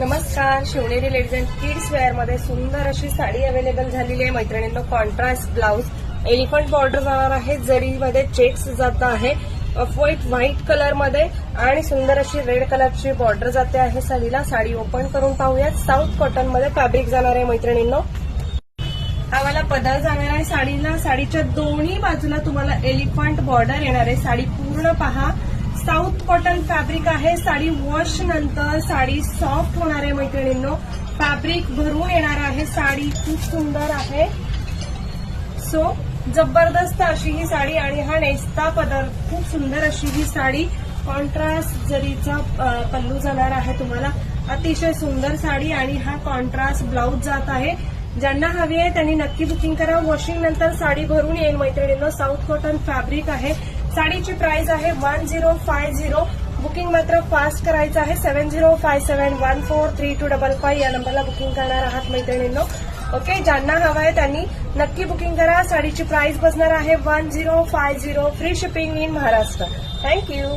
नमस्कार, Shivneri ladies and kids wear मध्ये सुंदर अशी साडी अवेलेबल झालेली आहे मैत्रिणींनो. कॉन्ट्रास्ट ब्लाउज, एलिफंट बॉर्डर जाणार आहे, जरीमध्ये चेक्स जात आहे, ऑफ व्हाईट कलर मध्ये आणि सुंदर अशी रेड कलरची बॉर्डर जाते आहे साडीला. साडी ओपन करून पाहूयात. साऊथ कॉटन मध्ये फॅब्रिक जाणार आहे मैत्रिणींनो. हा वाला पदर जाणार आहे साडीला. साडीच्या दोन्ही बाजूला तुम्हाला एलिफंट बॉर्डर येणार आहे. साडी पूर्ण पहा, साऊथ कॉटन फॅब्रिक आहे. साडी वॉश नंतर साडी सॉफ्ट होणार आहे मैत्रिणींनो. फॅब्रिक भरून येणार आहे. साडी खूप सुंदर आहे. सो जबरदस्त अशी ही साडी आणि हा नेस्ता पदर, खूप सुंदर अशी ही साडी. कॉन्ट्रास्ट जरीचा पल्लू जाणार आहे तुम्हाला. अतिशय सुंदर साडी आणि हा कॉन्ट्रास्ट ब्लाउज जात आहे. ज्यांना हवी आहे त्यांनी नक्की बुकिंग करा. वॉशिंग नंतर साडी भरून येईल मैत्रिणींनो. साऊथ कॉटन फॅब्रिक आहे. साडीची प्राइस आहे 1050. बुकिंग मात्र फास्ट करायचं आहे. 7057143255 या नंबरला बुकिंग करणार आहात मैत्रिणींनो. ओके, ज्यांना हवं आहे त्यांनी नक्की बुकिंग करा. साडीची प्राइस बसणार आहे 1050. Free shipping in Maharashtra. Thank you.